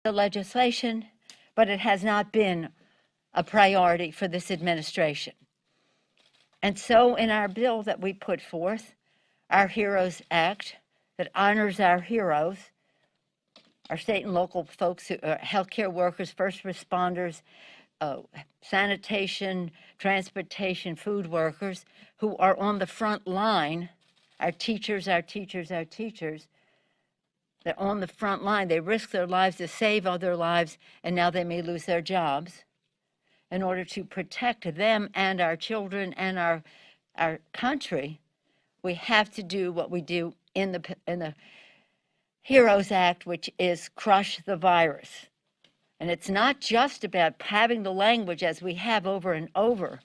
the legislation, but it has not been a priority for this administration. And so in our bill that we put forth, our HEROES Act, that honors our heroes, our state and local folks, who are healthcare workers, first responders, sanitation, transportation, food workers, who are on the front line, our teachers, they're on the front line. They risk their lives to save other lives, and now they may lose their jobs. In order to protect them and our children and our country, we have to do what we do in the HEROES Act, which is crush the virus. And it's not just about having the language as we have over and over,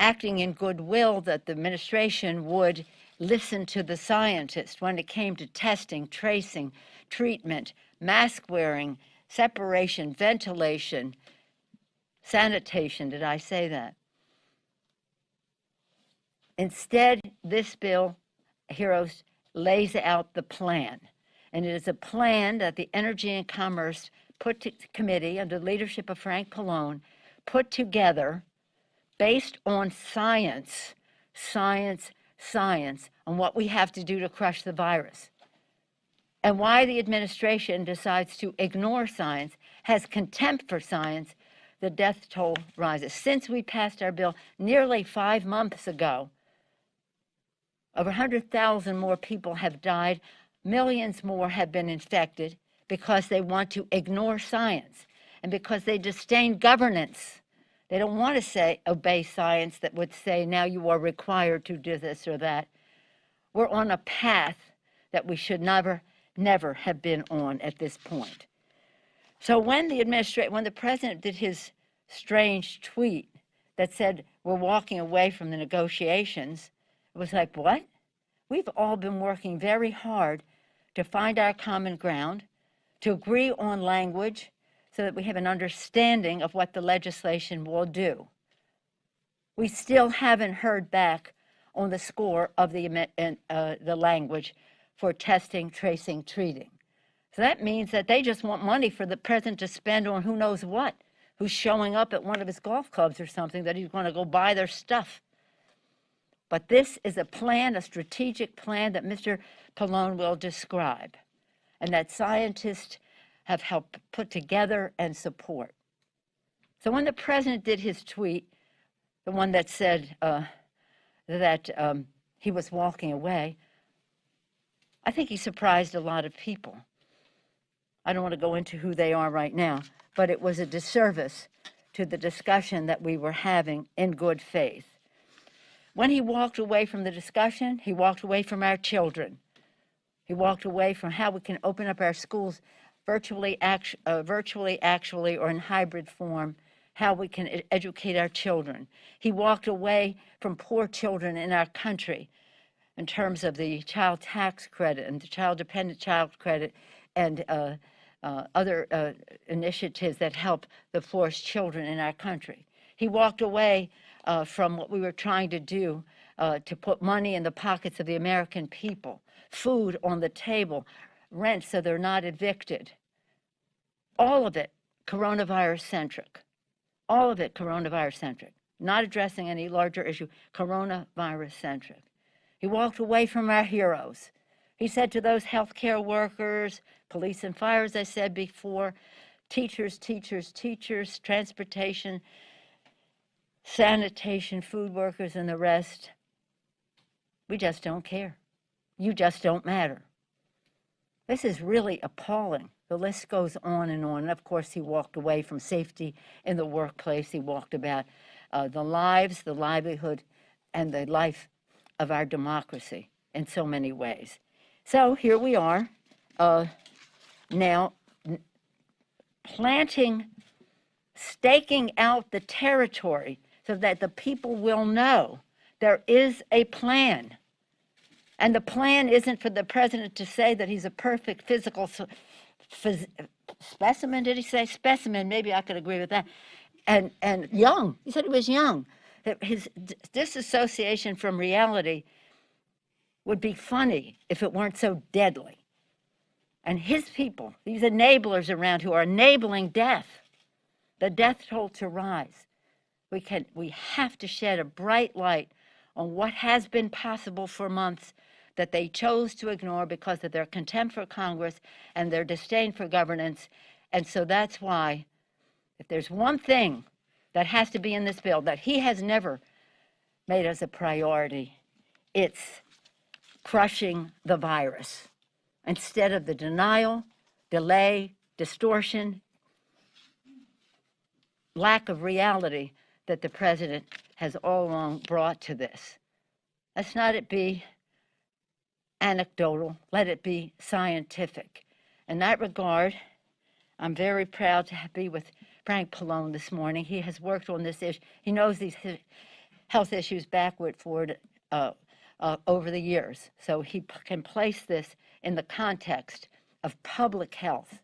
acting in goodwill that the administration would listen to the scientists when it came to testing, tracing, treatment, mask wearing, separation, ventilation, sanitation. Did I say that? Instead, this bill, HEROES, lays out the plan. And it is a plan that the Energy and Commerce Committee, under the leadership of Frank Pallone, put together based on science, on what we have to do to crush the virus. And why the administration decides to ignore science, has contempt for science, the death toll rises. Since we passed our bill nearly 5 months ago, over 100,000 more people have died. Millions more have been infected because they want to ignore science and because they disdain governance. They don't want to say, obey science that would say, now you are required to do this or that. We're on a path that we should never have been on at this point. So when the president did his strange tweet that said, we're walking away from the negotiations, it was like, what? We've all been working very hard to find our common ground, to agree on language so that we have an understanding of what the legislation will do. We still haven't heard back on the score of the language for testing, tracing, treating. So that means that they just want money for the president to spend on who knows what, who's showing up at one of his golf clubs or something, that he's going to go buy their stuff. But this is a plan, a strategic plan that Mr. Pallone will describe, and that scientists have helped put together and support. So when the president did his tweet, the one that said that he was walking away, I think he surprised a lot of people. I don't want to go into who they are right now, but it was a disservice to the discussion that we were having in good faith. When he walked away from the discussion, he walked away from our children. He walked away from how we can open up our schools virtually, actually, or in hybrid form, how we can educate our children. He walked away from poor children in our country in terms of the child tax credit and the child-dependent child credit and other initiatives that help the poorest children in our country. He walked away from what we were trying to do to put money in the pockets of the American people, food on the table, rent so they're not evicted. All of it coronavirus-centric. All of it coronavirus-centric. Not addressing any larger issue, coronavirus-centric. He walked away from our heroes. He said to those healthcare workers, police and fire, as I said before, teachers, transportation, sanitation, food workers, and the rest, we just don't care. You just don't matter. This is really appalling. The list goes on. And of course, he walked away from safety in the workplace. He walked about the lives, the livelihood, and the life of our democracy in so many ways. So here we are now staking out the territory so that the people will know there is a plan. And the plan isn't for the president to say that he's a perfect physical specimen. Did he say specimen? Maybe I could agree with that. And young. He said he was young. His disassociation from reality would be funny if it weren't so deadly. and his people, these enablers around who are enabling death, the death toll to rise. We have to shed a bright light on what has been possible for months that they chose to ignore because of their contempt for Congress and their disdain for governance. And so that's why, if there's one thing that has to be in this bill that he has never made as a priority, it's crushing the virus instead of the denial, delay, distortion, lack of reality that the president has all along brought to this. Let's not it be anecdotal, let it be scientific. In that regard, I'm very proud to be with Frank Pallone this morning. He has worked on this issue. He knows these health issues backward, forward, over the years. So he can place this in the context of public health,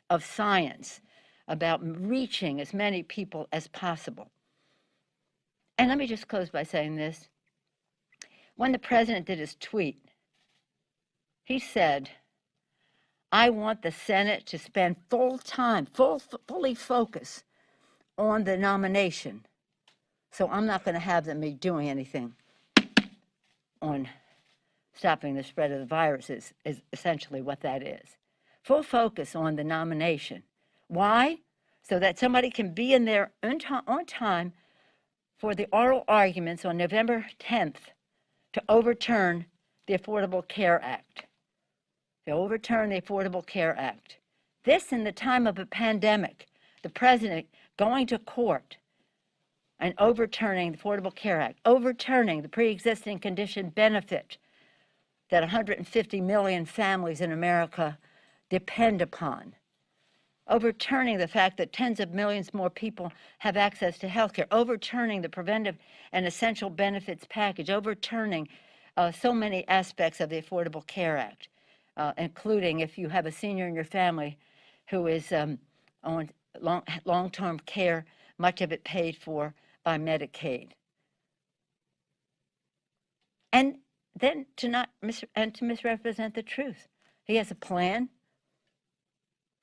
of science, about reaching as many people as possible. And let me just close by saying this. When the president did his tweet, he said, I want the Senate to spend fully focus on the nomination. So I'm not going to have them be doing anything on stopping the spread of the virus is essentially what that is. Full focus on the nomination. Why? So that somebody can be in there on time for the oral arguments on November 10th to overturn the Affordable Care Act. To overturn the Affordable Care Act. This in the time of a pandemic, the president going to court and overturning the Affordable Care Act, overturning the pre-existing condition benefit that 150 million families in America depend upon, overturning the fact that tens of millions more people have access to health care, overturning the preventive and essential benefits package, overturning so many aspects of the Affordable Care Act, including if you have a senior in your family who is on long-term care, much of it paid for by Medicaid. And then to misrepresent the truth. He has a plan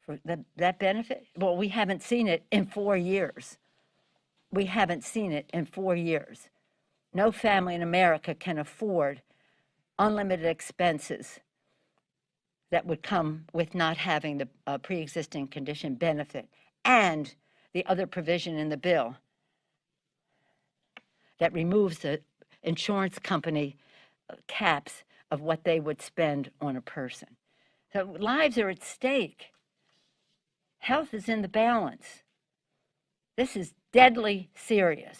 for that benefit. Well, we haven't seen it in 4 years. We haven't seen it in 4 years. No family in America can afford unlimited expenses that would come with not having the pre-existing condition benefit and the other provision in the bill that removes the insurance company caps of what they would spend on a person. So lives are at stake. Health is in the balance. This is deadly serious.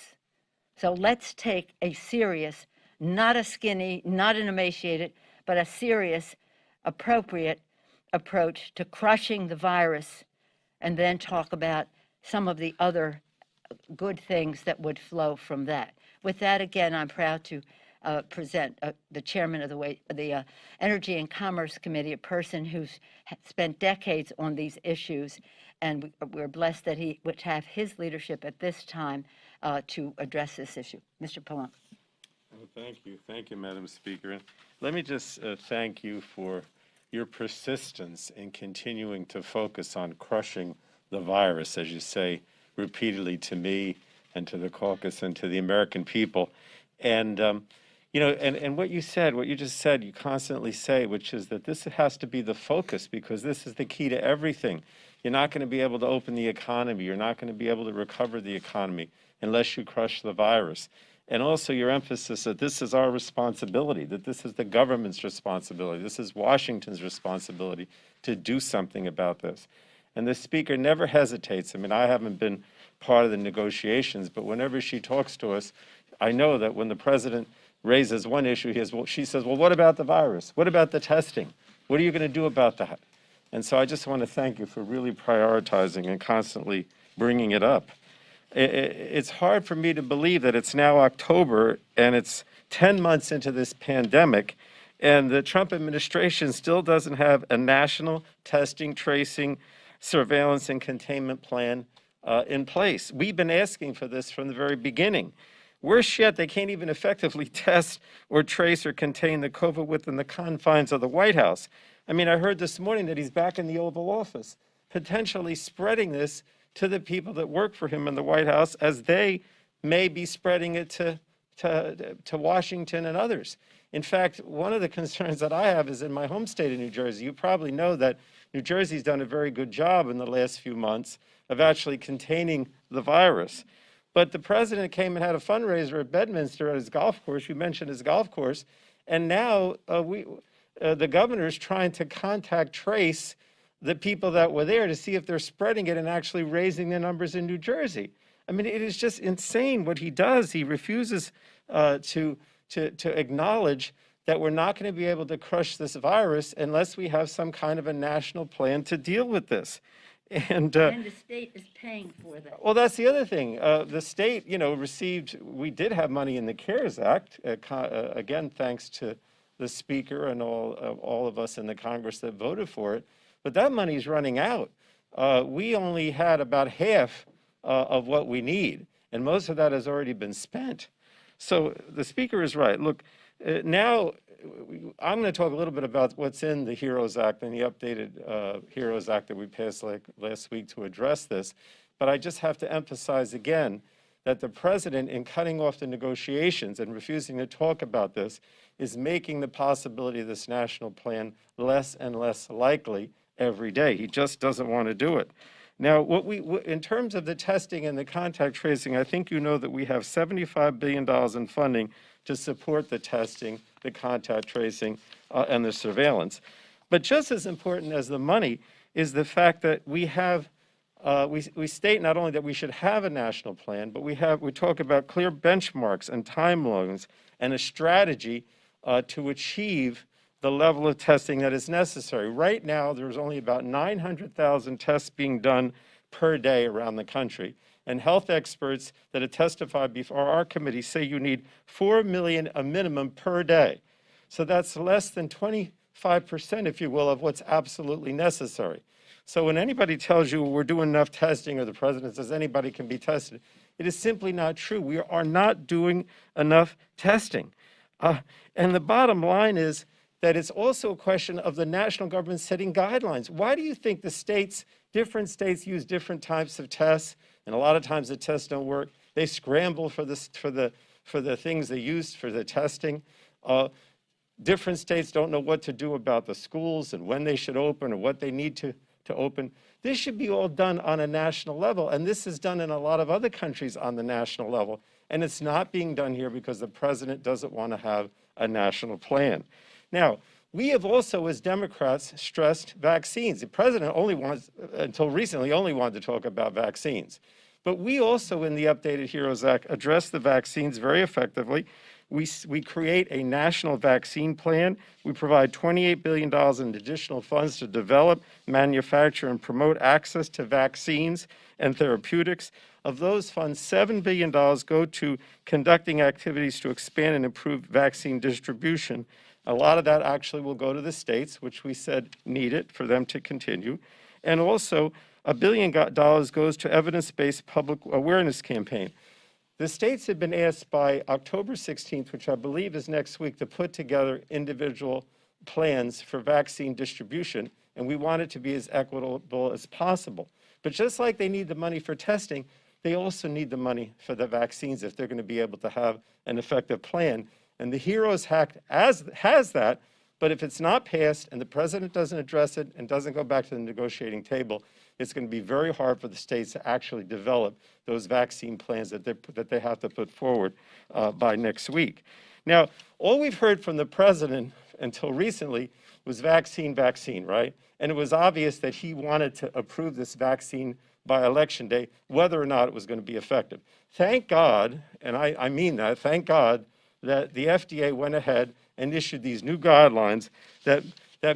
So let's take a serious, not a skinny, not an emaciated, but a serious, appropriate approach to crushing the virus, and then talk about some of the other good things that would flow from that. With that, again, I'm proud to present the chairman of the Energy and Commerce Committee, a person who's spent decades on these issues, and we're blessed that he would have his leadership at this time to address this issue. Mr. Pallone. Well, thank you, Madam Speaker. Let me just thank you for your persistence in continuing to focus on crushing the virus, as you say repeatedly to me and to the caucus and to the American people. And you know, and what you just said, you constantly say, which is that this has to be the focus, because this is the key to everything. You're not going to be able to open the economy. You're not going to be able to recover the economy unless you crush the virus. And also your emphasis that this is our responsibility, that this is the government's responsibility. This is Washington's responsibility to do something about this. And the Speaker never hesitates. I mean, I haven't been part of the negotiations, but whenever she talks to us, I know that when the president raises one issue, she says, well, what about the virus? What about the testing? What are you going to do about that? And so I just want to thank you for really prioritizing and constantly bringing it up. It's hard for me to believe that it's now October and it's 10 months into this pandemic, and the Trump administration still doesn't have a national testing, tracing, surveillance, and containment plan in place. We've been asking for this from the very beginning. Worse yet, they can't even effectively test or trace or contain the COVID within the confines of the White House. I mean, I heard this morning that he's back in the Oval Office, potentially spreading this to the people that work for him in the White House, as they may be spreading it to Washington and others. In fact, one of the concerns that I have is in my home state of New Jersey. You probably know that New Jersey's done a very good job in the last few months of actually containing the virus. But the president came and had a fundraiser at Bedminster at his golf course. You mentioned his golf course. And now the governor's trying to contact trace the people that were there to see if they're spreading it and actually raising the numbers in New Jersey. I mean, it is just insane what he does. He refuses to acknowledge that we're not going to be able to crush this virus unless we have some kind of a national plan to deal with this. And the state is paying for that. Well, that's the other thing. The state, we did have money in the CARES Act, again, thanks to the Speaker and all of us in the Congress that voted for it. But that money's running out. We only had about half of what we need, and most of that has already been spent. So the Speaker is right. Look, now I'm going to talk a little bit about what's in the HEROES Act and the updated HEROES Act that we passed last week to address this. But I just have to emphasize again that the president, in cutting off the negotiations and refusing to talk about this, is making the possibility of this national plan less and less likely every day. He just doesn't want to do it. Now, in terms of the testing and the contact tracing, I think you know that we have $75 billion in funding to support the testing, the contact tracing, and the surveillance. But just as important as the money is the fact that we have, we state not only that we should have a national plan, but we talk about clear benchmarks and timelines and a strategy to achieve the level of testing that is necessary. Right now, there's only about 900,000 tests being done per day around the country. And health experts that have testified before our committee say you need 4 million a minimum per day. So that's less than 25%, if you will, of what's absolutely necessary. So when anybody tells you we're doing enough testing, or the president says anybody can be tested, it is simply not true. We are not doing enough testing. And the bottom line is that it's also a question of the national government setting guidelines. Why do you think different states use different types of tests? And a lot of times the tests don't work. They scramble for the things they use for the testing. Different states don't know what to do about the schools and when they should open or what they need to open. This should be all done on a national level, and this is done in a lot of other countries on the national level. And it's not being done here because the president doesn't want to have a national plan. Now, we have also, as Democrats, stressed vaccines. The president until recently, only wanted to talk about vaccines. But we also, in the updated HEROES Act, address the vaccines very effectively. We create a national vaccine plan. We provide $28 billion in additional funds to develop, manufacture, and promote access to vaccines and therapeutics. Of those funds, $7 billion go to conducting activities to expand and improve vaccine distribution. A lot of that actually will go to the states, which we said need it for them to continue. And also, $1 billion goes to evidence-based public awareness campaign. The states have been asked by October 16th, which I believe is next week, to put together individual plans for vaccine distribution, and we want it to be as equitable as possible. But just like they need the money for testing, they also need the money for the vaccines if they're going to be able to have an effective plan. And the HEROES Act has that, but if it's not passed and the president doesn't address it and doesn't go back to the negotiating table, it's going to be very hard for the states to actually develop those vaccine plans that they have to put forward by next week. Now, all we've heard from the president until recently was vaccine, right? And it was obvious that he wanted to approve this vaccine by Election Day, whether or not it was going to be effective. Thank God, and I mean that, thank God, that the FDA went ahead and issued these new guidelines that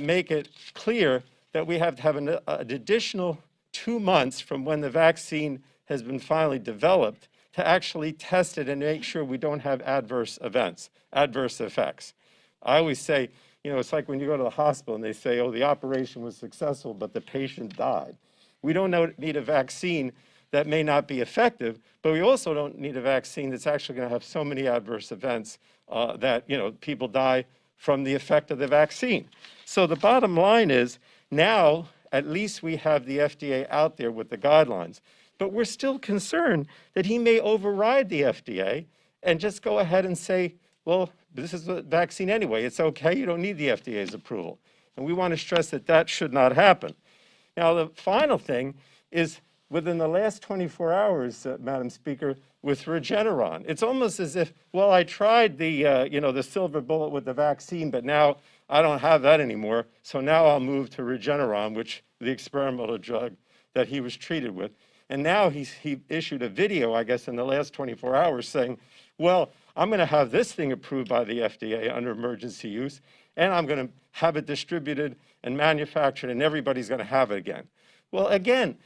make it clear that we have to have an additional 2 months from when the vaccine has been finally developed to actually test it and make sure we don't have adverse effects. I always say, it's like when you go to the hospital and they say, oh, the operation was successful, but the patient died. We don't need a vaccine that may not be effective, but we also don't need a vaccine that's actually going to have so many adverse events that, people die from the effect of the vaccine. So the bottom line is now at least we have the FDA out there with the guidelines, but we're still concerned that he may override the FDA and just go ahead and say, well, this is a vaccine anyway. It's okay. You don't need the FDA's approval. And we want to stress that that should not happen. Now, the final thing is within the last 24 hours, Madam Speaker, with Regeneron, it's almost as if, well, I tried the, the silver bullet with the vaccine, but now I don't have that anymore. So now I'll move to Regeneron, which the experimental drug that he was treated with. And now he issued a video, I guess, in the last 24 hours saying, well, I'm going to have this thing approved by the FDA under emergency use, and I'm going to have it distributed and manufactured, and everybody's going to have it again. Well, again,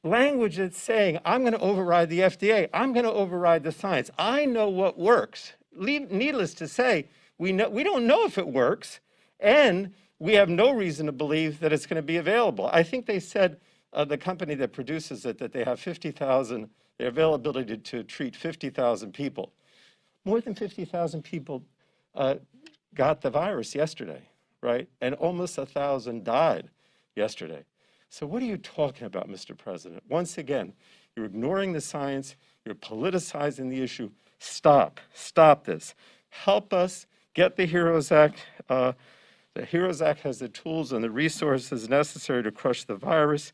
language that's saying, I'm going to override the FDA, I'm going to override the science. I know what works. Needless to say, we don't know if it works, and we have no reason to believe that it's going to be available. I think they said, the company that produces it, that they have 50,000, their availability to treat 50,000 people. More than 50,000 people got the virus yesterday, right? And almost 1,000 died yesterday. So what are you talking about, Mr. President? Once again, you're ignoring the science, you're politicizing the issue. Stop this. Help us get the HEROES Act. The HEROES Act has the tools and the resources necessary to crush the virus.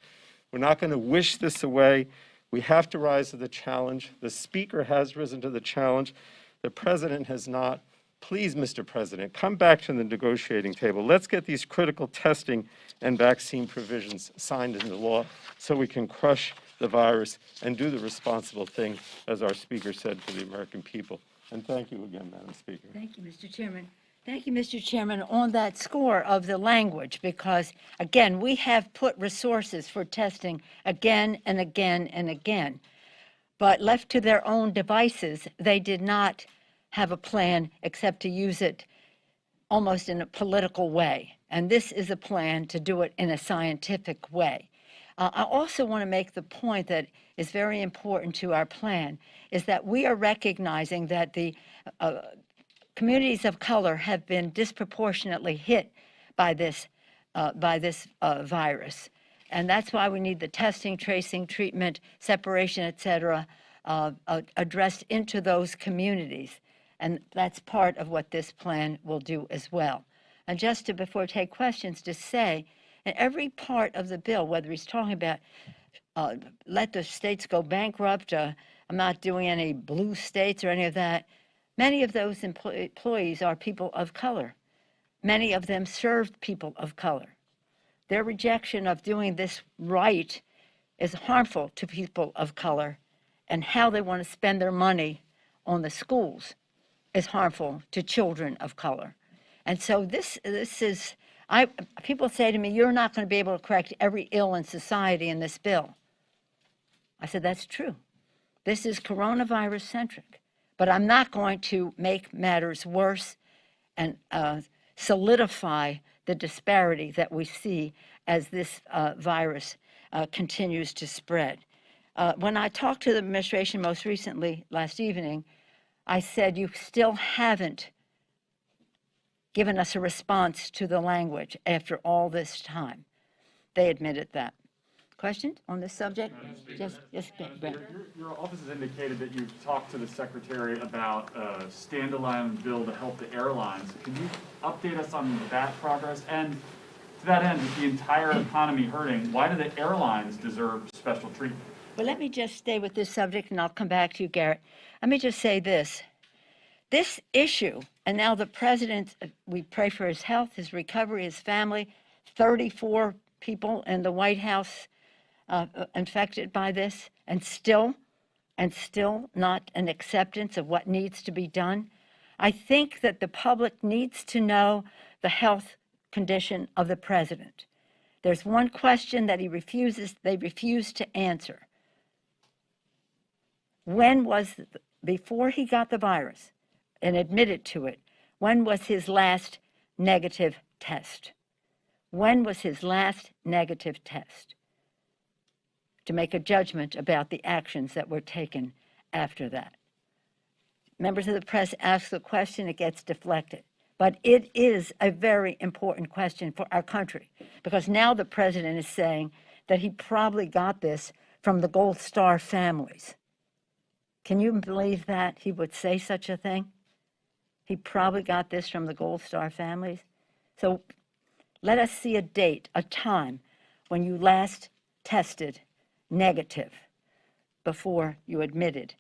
We're not going to wish this away. We have to rise to the challenge. The Speaker has risen to the challenge. The President has not. Please, Mr. President, come back to the negotiating table. Let's get these critical testing and vaccine provisions signed into law so we can crush the virus and do the responsible thing, as our Speaker said, for the American people. And thank you again, Madam Speaker. Thank you, Mr. Chairman. Thank you, Mr. Chairman, on that score of the language, because, again, we have put resources for testing again and again and again. But left to their own devices, they did not have a plan except to use it almost in a political way. And this is a plan to do it in a scientific way. I also want to make the point that is very important to our plan, is that we are recognizing that the communities of color have been disproportionately hit by this virus. And that's why we need the testing, tracing, treatment, separation, et cetera, addressed into those communities. And that's part of what this plan will do as well. And just to, before I take questions, to say, in every part of the bill, whether he's talking about let the states go bankrupt, I'm not doing any blue states or any of that, many of those employees are people of color. Many of them served people of color. Their rejection of doing this right is harmful to people of color, and how they want to spend their money on the schools is harmful to children of color. And so this is, people say to me, you're not going to be able to correct every ill in society in this bill. I said, that's true. This is coronavirus centric, but I'm not going to make matters worse and solidify the disparity that we see as this virus continues to spread. When I talked to the administration most recently last evening, I said, you still haven't given us a response to the language after all this time. They admitted that. Questions on this subject? Yes, Brent. Your office has indicated that you've talked to the Secretary about a standalone bill to help the airlines. Can you update us on that progress? And to that end, with the entire economy hurting, why do the airlines deserve special treatment? Well, let me just stay with this subject, and I'll come back to you, Garrett. Let me just say this. This issue, and now the president, we pray for his health, his recovery, his family, 34 people in the White House infected by this, and still not an acceptance of what needs to be done. I think that the public needs to know the health condition of the president. There's one question that they refuse to answer. When was, before he got the virus and admitted to it, when was his last negative test? When was his last negative test? To make a judgment about the actions that were taken after that. Members of the press ask the question, it gets deflected. But it is a very important question for our country, because now the president is saying that he probably got this from the Gold Star families. Can you believe that he would say such a thing? He probably got this from the Gold Star families. So let us see a date, a time when you last tested negative before you admitted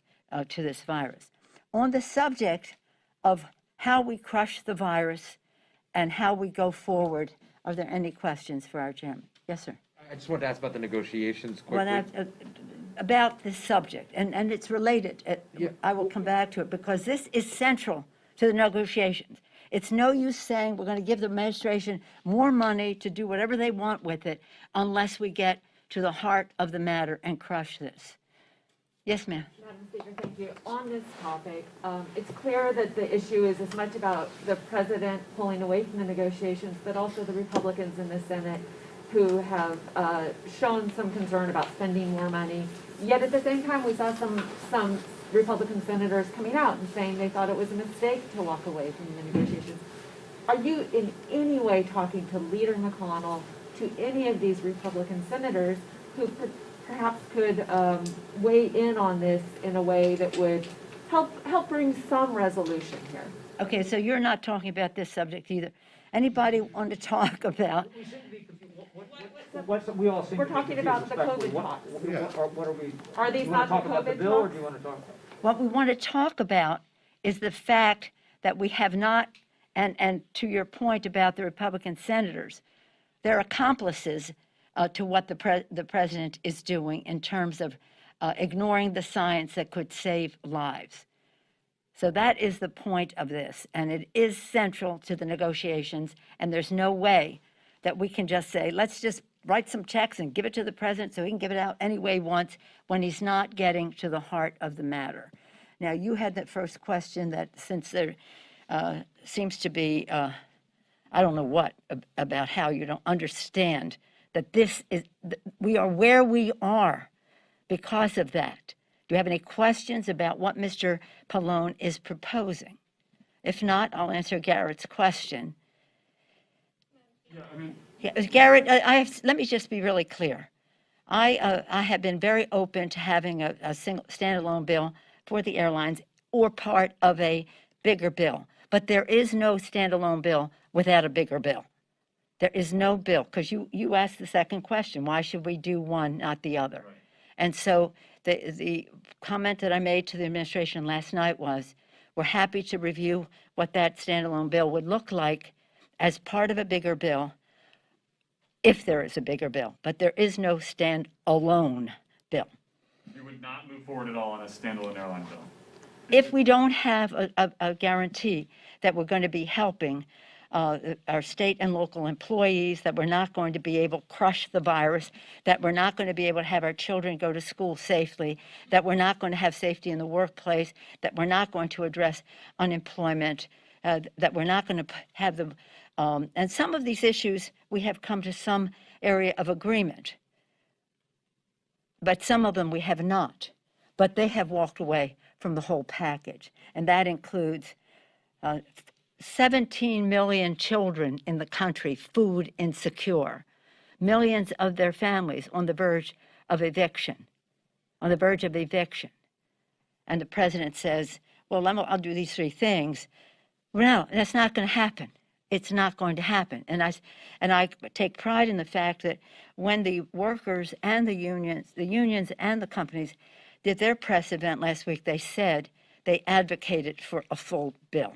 to this virus. On the subject of how we crush the virus and how we go forward, are there any questions for our chairman? Yes, sir. I just wanted to ask about the negotiations quickly. Well, about this subject, and it's related. Yeah. I will come back to it because this is central to the negotiations. It's no use saying we're going to give the administration more money to do whatever they want with it unless we get to the heart of the matter and crush this. Yes, ma'am. Madam Speaker, thank you. On this topic, it's clear that the issue is as much about the president pulling away from the negotiations, but also the Republicans in the Senate who have shown some concern about spending more money. Yet at the same time, we saw some Republican senators coming out and saying they thought it was a mistake to walk away from the negotiations. Are you in any way talking to Leader McConnell, to any of these Republican senators who perhaps could weigh in on this in a way that would help bring some resolution here? Okay, so you're not talking about this subject either. Anybody want to talk about? We all seem We're to be talking confused about the respectfully. COVID talks. What are we? Are these Do you want not to talk the about the COVID bill, or talks? do you want to talk? What we want to talk about is the fact that we have not, and to your point about the Republican senators, they're accomplices to what the president is doing in terms of ignoring the science that could save lives. So that is the point of this, and it is central to the negotiations, and there's no way that we can just say, let's just write some checks and give it to the president so he can give it out any way he wants when he's not getting to the heart of the matter. Now, you had that first question that since there seems to be, I don't know what, about how you don't understand that this is, we are where we are because of that. Do you have any questions about what Mr. Pallone is proposing? If not, I'll answer Garrett's question. Yeah, I mean, Yeah, Garrett, let me just be really clear. I have been very open to having a single standalone bill for the airlines or part of a bigger bill. But there is no standalone bill without a bigger bill. There is no bill, because you asked the second question, why should we do one, not the other? Right. And so the comment that I made to the administration last night was, we're happy to review what that standalone bill would look like as part of a bigger bill, if there is a bigger bill. But there is no standalone bill. you would not move forward at all on a standalone airline bill. If we don't have a guarantee that we're going to be helping our state and local employees, that we're not going to be able to crush the virus, that we're not going to be able to have our children go to school safely, that we're not going to have safety in the workplace, that we're not going to address unemployment, that we're not going to have them. And some of these issues, we have come to some area of agreement, but some of them we have not. But they have walked away from the whole package, and that includes 17 million children in the country food insecure, millions of their families on the verge of eviction, And the president says, well, I'll do these three things. Well, no, that's not going to happen. It's not going to happen. And I take pride in the fact that when the workers and the unions and the companies did their press event last week, they said they advocated for a full bill.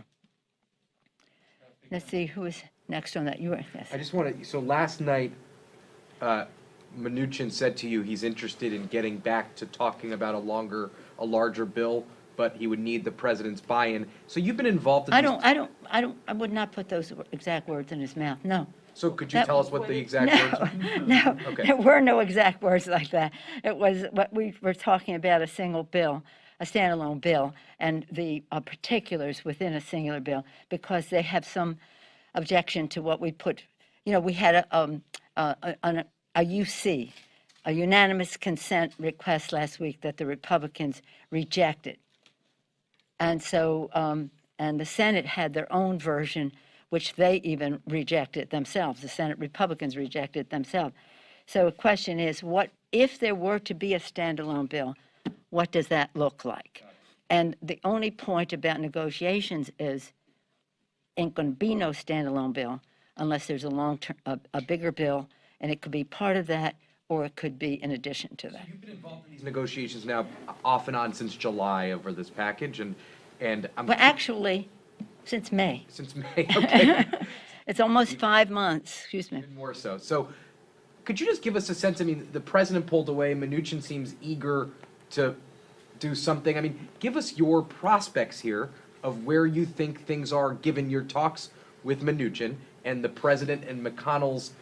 Let's see who is next on that. You were, yes. I just want to, so last night, Mnuchin said to you he's interested in getting back to talking about a larger bill, but he would need the president's buy-in. So you've been involved in I would not put those exact words in his mouth, no. So could you tell us what the exact words? No, Okay. there were no exact words like that. It was what we were talking about, a single bill, a standalone bill, and the particulars within a singular bill, because they have some objection to what we put. You know, we had a UC, a unanimous consent request last week that the Republicans rejected. And so, and the Senate had their own version, which they even rejected themselves. The Senate Republicans rejected themselves. So the question is, what if there were to be a standalone bill, what does that look like? And the only point about negotiations is ain't going to be no standalone bill unless there's a long-term, a bigger bill, and it could be part of that, or it could be in addition to that. You've been involved in these negotiations now off and on since July over this package, and I'm. Well, actually, since May. Since May, okay. It's almost 5 months, excuse me. Even more so. So, could you just give us a sense? I mean, the president pulled away. Mnuchin seems eager to do something. I mean, give us your prospects here of where you think things are, given your talks with Mnuchin and the president and McConnell's,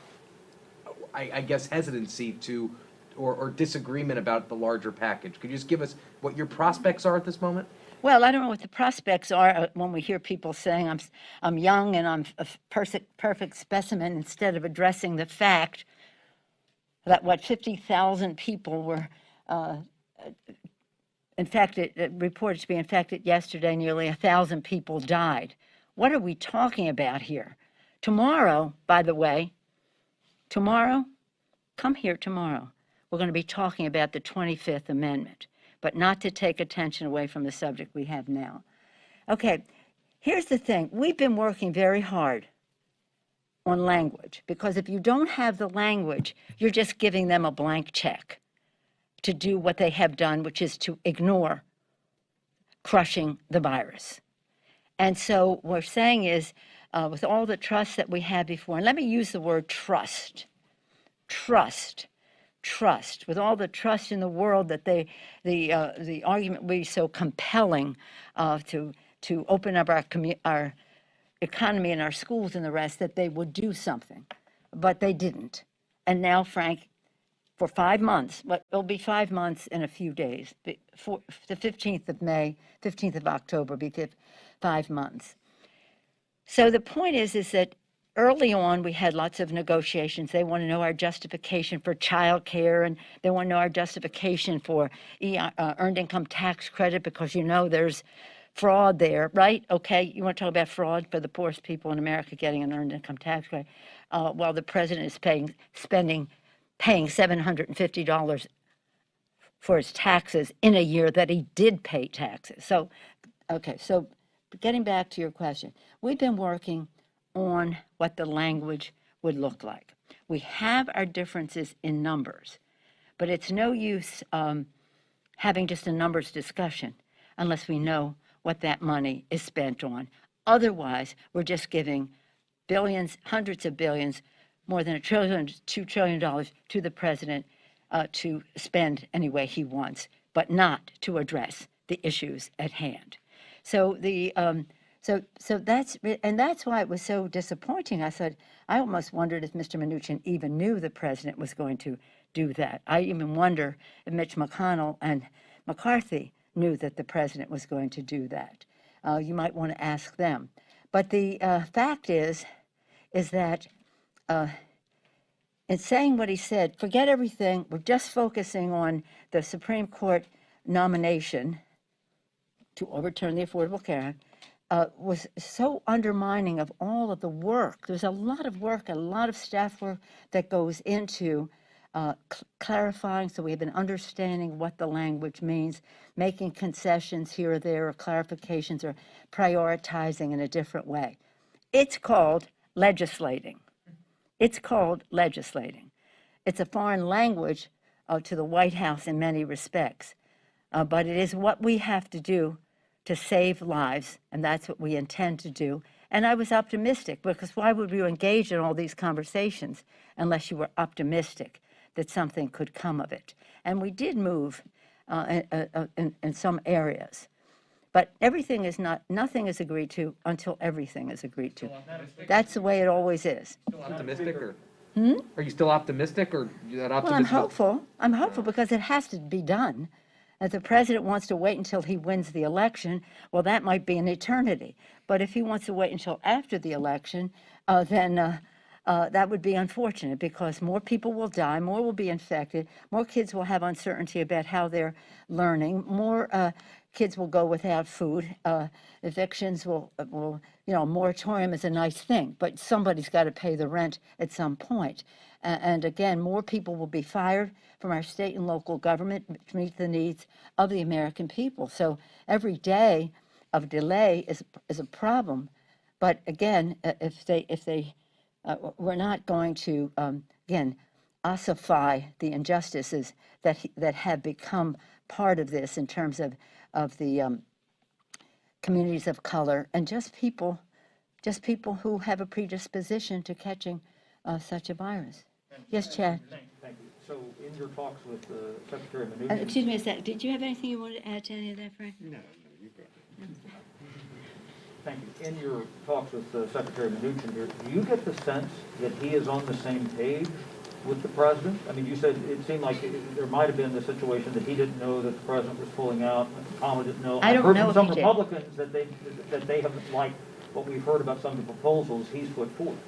I guess, hesitancy to, or disagreement about the larger package. Could you just give us what your prospects are at this moment? Well, I don't know what the prospects are when we hear people saying I'm young and I'm a perfect specimen, instead of addressing the fact that 50,000 people were infected, reported to be infected yesterday. Nearly 1,000 people died. What are we talking about here? Tomorrow, by the way, come here tomorrow. We're going to be talking about the 25th Amendment, but not to take attention away from the subject we have now. Okay, here's the thing. We've been working very hard on language, because if you don't have the language, you're just giving them a blank check to do what they have done, which is to ignore crushing the virus. And so what we're saying is, with all the trust that we had before, and let me use the word trust, with all the trust in the world that the argument would be so compelling to open up our economy and our schools and the rest, that they would do something, but they didn't. And now, Frank, for 5 months, but it'll be 5 months in a few days, the 15th of May, 15th of October, be 5 months. So the point is that early on, we had lots of negotiations. They want to know our justification for child care, and they want to know our justification for earned income tax credit, because there's fraud there, right? Okay, you want to talk about fraud for the poorest people in America getting an earned income tax credit, while the president is paying $750 for his taxes in a year that he did pay taxes. So, okay, so getting back to your question, we've been working on what the language would look like. We have our differences in numbers, but it's no use having just a numbers discussion unless we know what that money is spent on. Otherwise, we're just giving billions, hundreds of billions, more than $1 trillion, $2 trillion to the president to spend any way he wants, but not to address the issues at hand. So that's why it was so disappointing. I almost wondered if Mr. Mnuchin even knew the president was going to do that. I even wonder if Mitch McConnell and McCarthy knew that the president was going to do that. You might want to ask them. But the fact is that in saying what he said, forget everything. We're just focusing on the Supreme Court nomination to overturn the Affordable Care Act, was so undermining of all of the work. There's a lot of work, a lot of staff work that goes into clarifying, so we have an understanding what the language means, making concessions here or there, or clarifications, or prioritizing in a different way. It's called legislating. It's called legislating. It's a foreign language to the White House in many respects, but it is what we have to do to save lives, and that's what we intend to do. And I was optimistic, because why would you engage in all these conversations unless you were optimistic that something could come of it? And we did move in some areas. But nothing is agreed to until everything is agreed to. That's the way it always is. Still optimistic, or? Are you still optimistic, or that optimistic? Well, I'm hopeful. I'm hopeful because it has to be done. If the president wants to wait until he wins the election, well, that might be an eternity. But if he wants to wait until after the election, then that would be unfortunate because more people will die, more will be infected, more kids will have uncertainty about how they're learning, more kids will go without food. Evictions will, a moratorium is a nice thing, but somebody's got to pay the rent at some point. And again, more people will be fired from our state and local government to meet the needs of the American people. So every day of delay is a problem. But again, we're not going to, again, ossify the injustices that have become part of this in terms of the communities of color and just people who have a predisposition to catching such a virus. Yes, Chad. Thank you. So in your talks with Secretary Mnuchin. Excuse me a sec. Did you have anything you wanted to add to any of that, Frank? No, you got it. Thank you. In your talks with Secretary Mnuchin here, do you get the sense that he is on the same page with the president? I mean, you said it seemed like there might have been the situation that he didn't know that the president was pulling out, Kamala didn't know. I don't I've heard know from some if he did. Republicans that they haven't liked what we've heard about some of the proposals he's put forth.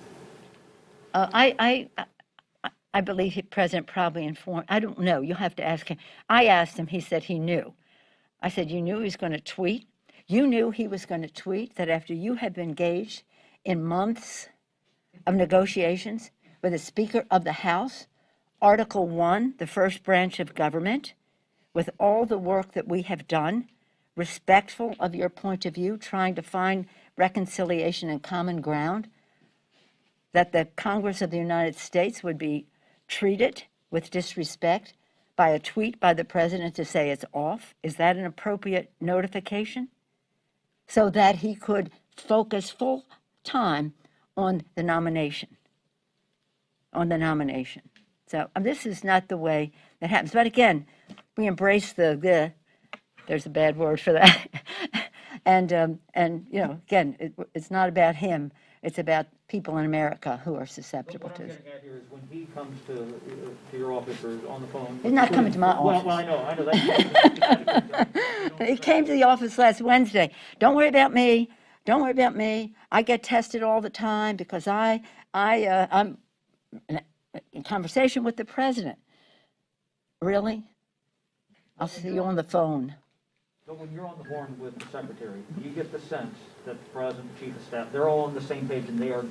I believe the president probably informed. I don't know. You'll have to ask him. I asked him. He said he knew. I said, you knew he was going to tweet? You knew he was going to tweet that after you had been engaged in months of negotiations with the Speaker of the House, Article 1, the first branch of government, with all the work that we have done, respectful of your point of view, trying to find reconciliation and common ground, that the Congress of the United States would be treated with disrespect by a tweet by the president to say it's off? Is that an appropriate notification? So that he could focus full time on the nomination. So this is not the way that happens. But again, we embrace there's a bad word for that. and again, it's not about him. It's about people in America who are susceptible to this. What I'm getting at here is when he comes to your office or on the phone. He's not coming to my office. Well, I know that. He came to the office last Wednesday. Don't worry about me. Don't worry about me. I get tested all the time because I'm in conversation with the president. Really? I'll see you on the phone. So when you're on the horn with the secretary, do you get the sense that the president, chief of staff, they're all on the same page and they are,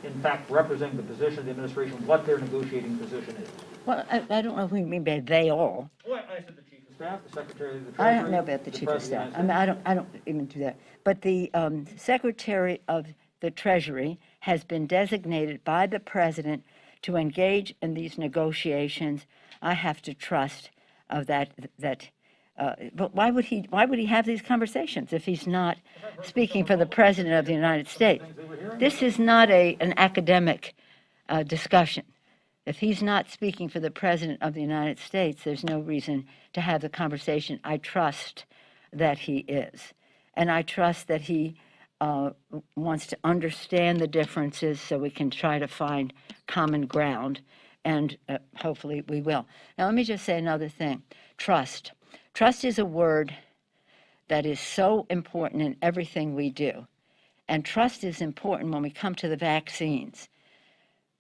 in fact, representing the position of the administration, what their negotiating position is? Well, I don't know what you mean by they all. Well, I said the chief of staff, the secretary of the treasury. I don't know about the chief of staff. I mean, I don't even do that. But the secretary of the Treasury has been designated by the president to engage in these negotiations. I have to trust of that. But why would he have these conversations if he's not speaking for the president of the United States? This is not an academic discussion. If he's not speaking for the president of the United States, there's no reason to have the conversation. I trust that he is. And I trust that he wants to understand the differences so we can try to find common ground. And hopefully we will. Now, let me just say another thing. Trust. Trust is a word that is so important in everything we do. And trust is important when we come to the vaccines.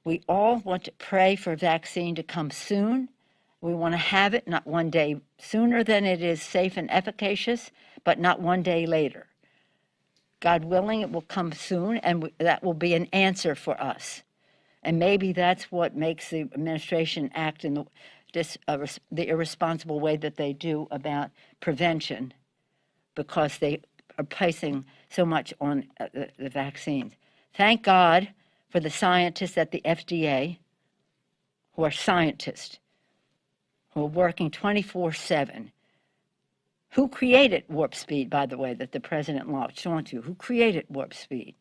We all want to pray for a vaccine to come soon. We want to have it not one day sooner than it is safe and efficacious, but not one day later. God willing, it will come soon, and that will be an answer for us. And maybe that's what makes the administration act in the irresponsible way that they do about prevention, because they are placing so much on the vaccines. Thank God for the scientists at the FDA who are scientists, who are working 24/7, who created warp speed, by the way, that the president launched onto, who created warp speed,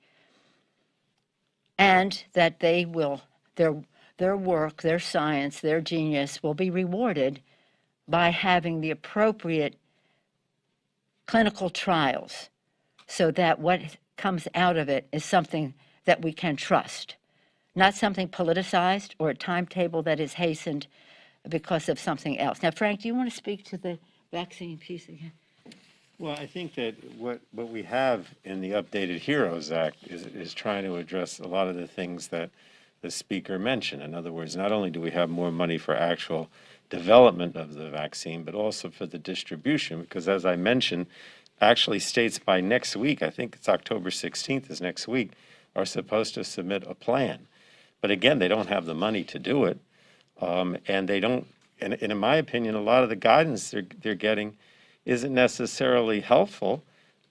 and that they will, their work, their science, their genius will be rewarded by having the appropriate clinical trials so that what comes out of it is something that we can trust, not something politicized or a timetable that is hastened because of something else. Now, Frank, do you want to speak to the vaccine piece again? Well, I think that what we have in the updated HEROES Act is trying to address a lot of the things that the speaker mentioned. In other words, not only do we have more money for actual development of the vaccine, but also for the distribution, because as I mentioned, actually states by next week, I think it's October 16th is next week, are supposed to submit a plan. But again, they don't have the money to do it. And they don't, and in my opinion, a lot of the guidance they're getting isn't necessarily helpful.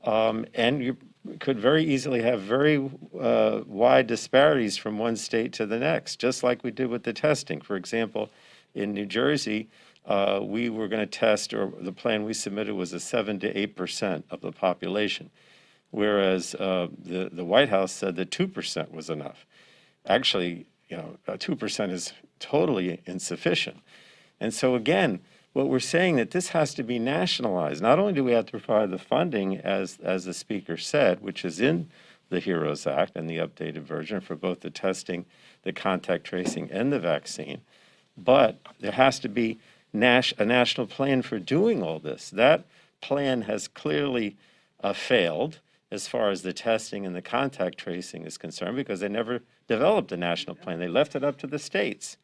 And you could very easily have very wide disparities from one state to the next, just like we did with the testing. For example, in New Jersey, we were going to test, or the plan we submitted was a 7 to 8% of the population, whereas the White House said that 2% was enough. Actually, 2% is totally insufficient. And so again, what we're saying that this has to be nationalized. Not only do we have to provide the funding, as the speaker said, which is in the HEROES Act and the updated version for both the testing, the contact tracing, and the vaccine, but there has to be a national plan for doing all this. That plan has clearly failed as far as the testing and the contact tracing is concerned, because they never developed a national plan. They left it up to the states.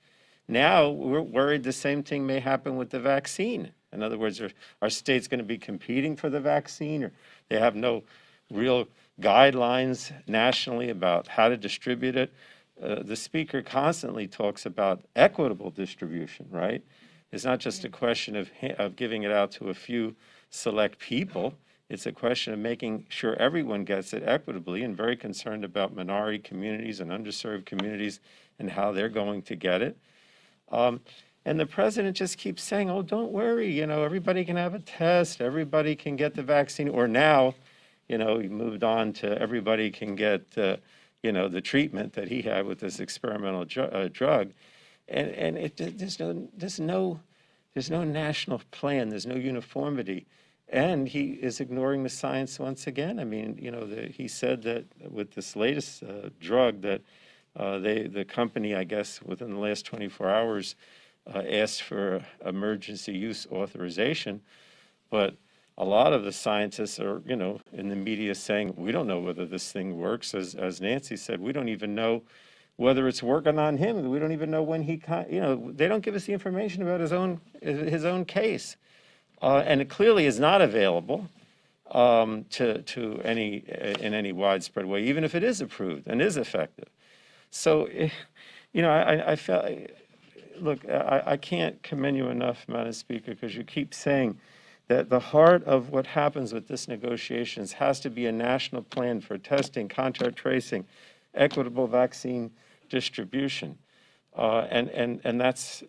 Now we're worried the same thing may happen with the vaccine. In other words, are states going to be competing for the vaccine, or they have no real guidelines nationally about how to distribute it? The speaker constantly talks about equitable distribution, right? It's not just a question of giving it out to a few select people. It's a question of making sure everyone gets it equitably, and very concerned about minority communities and underserved communities and how they're going to get it. And the president just keeps saying, oh, don't worry, everybody can have a test, everybody can get the vaccine, or now, he moved on to everybody can get, the treatment that he had with this experimental drug. And there's no national plan, there's no uniformity. And he is ignoring the science once again. I mean, he said that with this latest drug that the company, I guess, within the last 24 hours asked for emergency use authorization. But a lot of the scientists are, in the media saying, we don't know whether this thing works. As Nancy said, we don't even know whether it's working on him. We don't even know when they don't give us the information about his own case. And it clearly is not available to in any widespread way, even if it is approved and is effective. So, I felt, look, I can't commend you enough, Madam Speaker, because you keep saying that the heart of what happens with this negotiations has to be a national plan for testing, contact tracing, equitable vaccine distribution, and that's.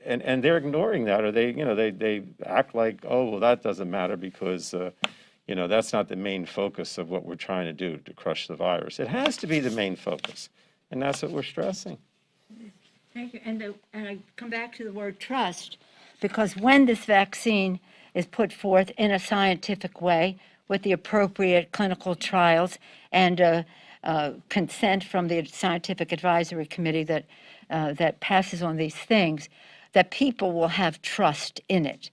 And they're ignoring that, or they act like, oh, well, that doesn't matter because, that's not the main focus of what we're trying to do to crush the virus. It has to be the main focus, and that's what we're stressing. Thank you. And I come back to the word trust, because when this vaccine is put forth in a scientific way with the appropriate clinical trials and consent from the scientific advisory committee that passes on these things, that people will have trust in it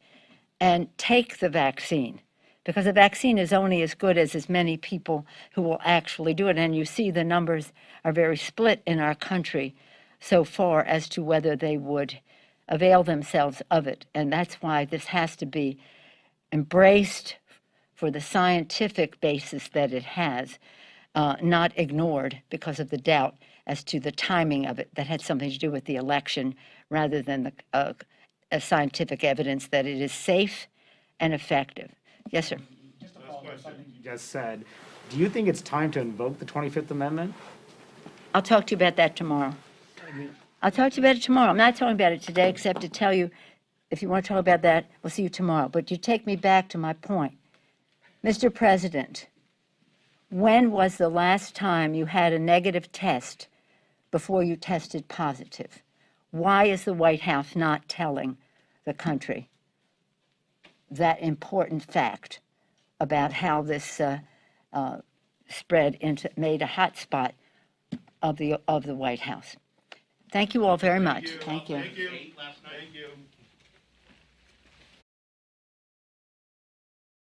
and take the vaccine, because the vaccine is only as good as many people who will actually do it. And you see the numbers are very split in our country so far as to whether they would avail themselves of it. And that's why this has to be embraced for the scientific basis that it has, not ignored because of the doubt as to the timing of it that had something to do with the election, rather than the scientific evidence that it is safe and effective. Yes, sir. Just to follow up on something you just said, do you think it's time to invoke the 25th Amendment? I'll talk to you about that tomorrow. I'll talk to you about it tomorrow. I'm not talking about it today, except to tell you, if you want to talk about that, we'll see you tomorrow. But you take me back to my point. Mr. President, when was the last time you had a negative test before you tested positive? Why is the White House not telling the country that important fact about how this made a hot spot of the White House? Thank you all very much. Thank you. Thank you. Thank you.